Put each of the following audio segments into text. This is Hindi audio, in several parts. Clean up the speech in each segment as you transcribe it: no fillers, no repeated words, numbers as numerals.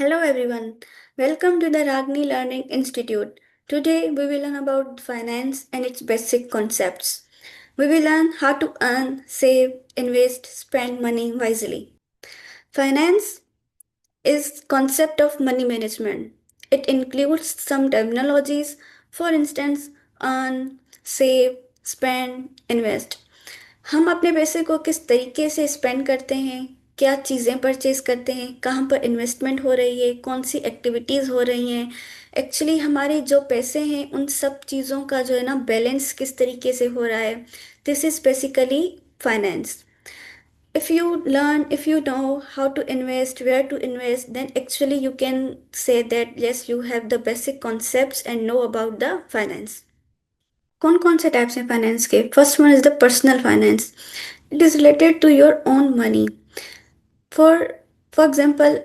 Hello everyone, welcome to the Ragni Learning Institute. Today we will learn about finance and its basic concepts. We will learn how to earn, save, invest, spend money wisely. Finance is concept of money management. It includes some terminologies, for instance, earn, save, spend, invest. हम अपने पैसे को किस तरीके से स्पेंड करते हैं, क्या चीज़ें परचेज करते हैं, कहाँ पर इन्वेस्टमेंट हो रही है, कौन सी एक्टिविटीज़ हो रही हैं, एक्चुअली हमारे जो पैसे हैं उन सब चीज़ों का जो है ना बैलेंस किस तरीके से हो रहा है. This is basically finance. If you know how to invest, where to invest, then actually you can say that yes, you have the basic concepts and know about the finance. कौन कौन से टाइप्स हैं फाइनेंस के? First one is the personal finance. It is related to your own money. For for example,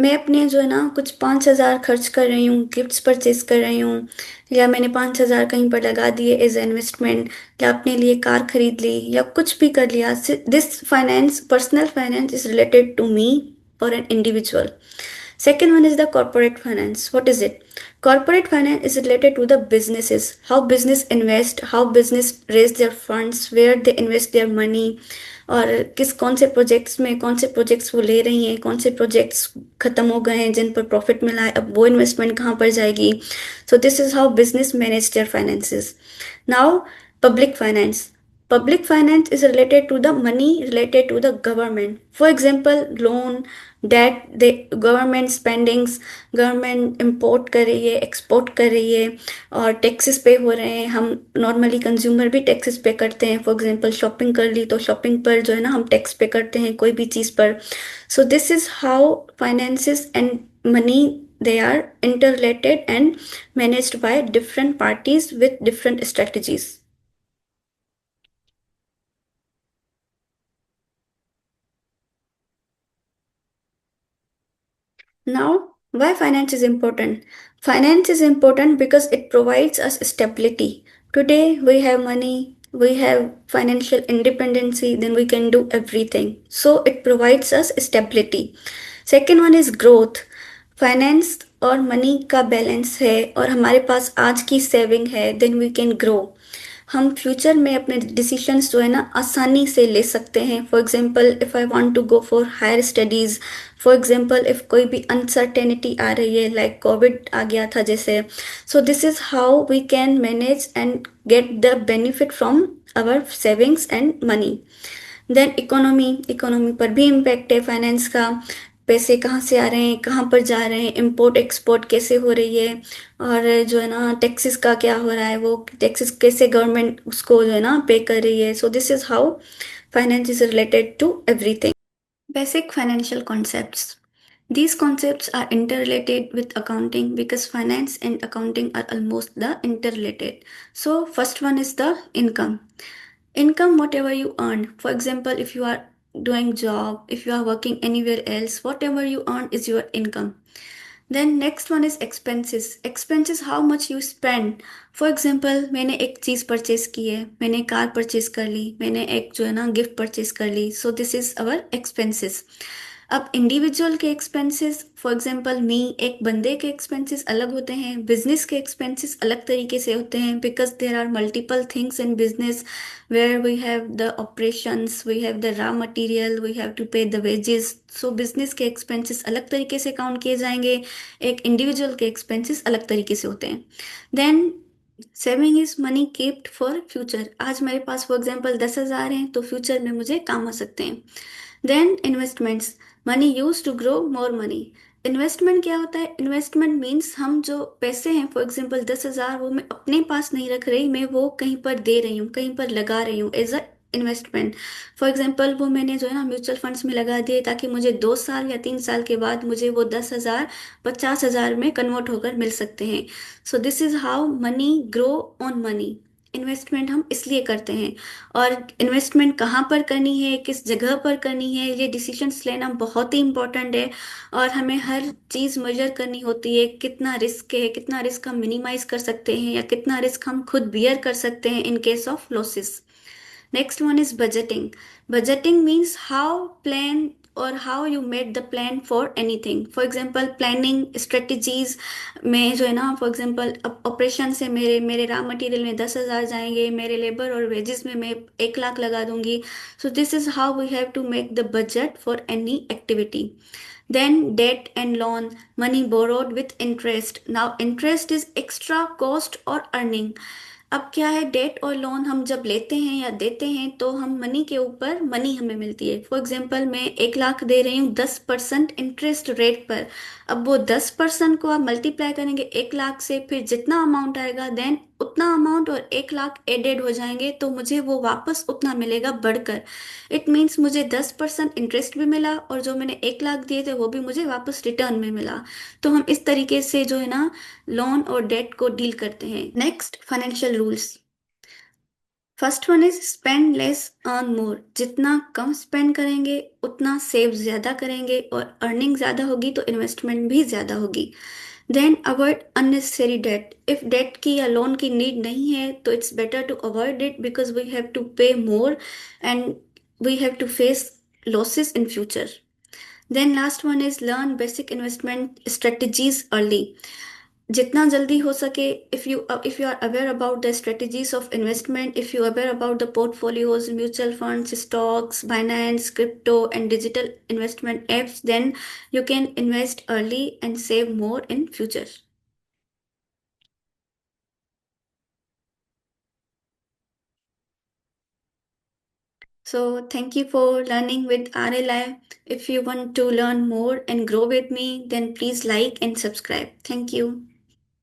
मैं अपने जो है ना कुछ 5,000 खर्च कर रही हूँ, गिफ्ट्स परचेज कर रही हूँ, या मैंने 5,000 कहीं पर लगा दिए एज इन्वेस्टमेंट, या अपने लिए कार खरीद ली, या कुछ भी कर लिया. This finance, personal finance, is related to me और an individual. Second one is the corporate finance. What is it? Corporate finance is related to the businesses, how business invest, how business raise their funds, where they invest their money, और किस कौन से प्रोजेक्ट्स में कौन से प्रोजेक्ट्स वो ले रही हैं, कौन से प्रोजेक्ट्स खत्म हो गए हैं जिन पर प्रॉफिट मिला है, अब वो इन्वेस्टमेंट कहाँ पर जाएगी. सो this is how business manage there finances. Now, public finance. Public finance is related to the money related to the government. For example, loan, debt, the government spendings, government import कर रही है, एक्सपोर्ट कर रही है, और टैक्सेस पे हो रहे हैं. हम नॉर्मली कंज्यूमर भी टैक्सेस पे करते हैं. फॉर एग्जांपल, शॉपिंग कर ली तो शॉपिंग पर जो है ना हम टैक्स पे करते हैं कोई भी चीज़ पर. सो this is how finances and money, they are interrelated and managed by different parties with different strategies. Now, why finance is important? Finance is important because it provides us stability. Today, we have money, we have financial independency, then we can do everything. So, it provides us stability. Second one is growth. Finance और मनी का बैलेंस है और हमारे पास आज की सेविंग है, देन वी कैन ग्रो. हम फ्यूचर में अपने डिसीशंस जो है ना आसानी से ले सकते हैं. For example, if I want to go for higher studies, for example if कोई भी अनसर्टेनिटी आ रही है, लाइक कोविड आ गया था जैसे. So this is how we can manage and get the benefit from our savings and money. Then economy पर भी इम्पैक्ट है फाइनेंस का. पैसे कहाँ से आ रहे हैं, कहाँ पर जा रहे हैं, इंपोर्ट एक्सपोर्ट कैसे हो रही है, और जो है ना टैक्सेस का क्या हो रहा है, वो टैक्सेस कैसे गवर्नमेंट उसको जो है ना पे कर रही है. So this is how finance is related to everything. Basic financial concepts. These concepts are interrelated with accounting because finance and accounting are almost the interrelated. So first one is the income. Income, whatever you earn. For example, if you are doing job, if you are working anywhere else, whatever you earn is your income. Then next one is expenses. Expenses, how much you spend. For example, मैंने एक चीज़ परचेज की है, मैंने कार परचेज कर ली, मैंने एक जो है ना गिफ्ट परचेज कर ली. So this is our expenses. अब इंडिविजुअल के एक्सपेंसेस, फॉर एग्जांपल मी, एक बंदे के एक्सपेंसेस अलग होते हैं, बिजनेस के एक्सपेंसेस अलग तरीके से होते हैं, because there are multiple things in business where we have the operations, we have the raw material, we have to pay the wages. So business के एक्सपेंसेस अलग तरीके से काउंट किए जाएंगे, एक इंडिविजुअल के एक्सपेंसेस अलग तरीके से होते हैं. Then saving is money kept for future. आज मेरे पास फॉर एग्जाम्पल 10,000 हैं तो फ्यूचर में मुझे काम आ सकते हैं. Then investments, money use to grow more money. Investment क्या होता है? इन्वेस्टमेंट मीन्स हम जो पैसे हैं, फॉर एग्जाम्पल 10,000, वो मैं अपने पास नहीं रख रही, मैं वो कहीं पर दे रही हूँ, कहीं पर लगा रही हूँ as a investment. For example, वो मैंने जो है ना म्यूचुअल फंड्स में लगा दिए ताकि मुझे 2 साल या 3 साल के बाद मुझे वो 10,000 50,000 में कन्वर्ट होकर मिल सकते हैं. सो this is how many grow on money. Investment हम इसलिए करते हैं. और इन्वेस्टमेंट कहाँ पर करनी है, किस जगह पर करनी है, ये डिसीजंस लेना बहुत ही इंपॉर्टेंट है. और हमें हर चीज़ मेजर करनी होती है, कितना रिस्क है, कितना रिस्क हम मिनिमाइज कर सकते हैं, या कितना रिस्क हम खुद बियर कर सकते हैं in case of losses. Next one is budgeting. Budgeting means how plan और how you made the plan for anything. For example planning strategies में जो है ना, फॉर एग्जांपल ऑपरेशन से मेरे मेरे रॉ मटेरियल में 10,000 जाएंगे, मेरे लेबर और वेजेस में मैं 1 लाख लगा दूंगी। So this is how we have to make the budget for any activity. Then debt and loan, money borrowed with interest. Now interest is extra cost or earning. अब क्या है, डेट और लोन हम जब लेते हैं या देते हैं तो हम मनी के ऊपर मनी हमें मिलती है। फॉर एग्जांपल मैं 1 लाख दे रही हूँ 10% इंटरेस्ट रेट पर। अब वो 10% को आप मल्टीप्लाई करेंगे 1 लाख से, फिर जितना अमाउंट आएगा देन उतना अमाउंट और 1 लाख एडेड हो जाएंगे तो मुझे वो वापस उतना मिलेगा बढ़कर। इट मीन्स मुझे 10% इंटरेस्ट भी मिला और जो मैंने 1 लाख दिए थे वो भी मुझे वापस रिटर्न में मिला। तो हम इस तरीके से जो है ना लोन और डेट को डील करते हैं। Next, financial rules. First one is spend less earn more. जितना कम स्पेंड करेंगे उतना सेव ज्यादा करेंगे और अर्निंग ज्यादा होगी तो इन्वेस्टमेंट भी ज्यादा होगी। Then avoid unnecessary debt. If debt की या लोन की नीड नहीं है तो it's better to avoid it because we have to pay more and we have to face losses in future. Then last one is learn basic investment strategies early. जितना जल्दी हो सके, if you are aware about the strategies of investment, if you are aware about the portfolios, mutual funds, stocks, finance, crypto and digital investment apps, then you can invest early and save more in future. So thank you for learning with RLI. If you want to learn more and grow with me, then please like and subscribe. Thank you.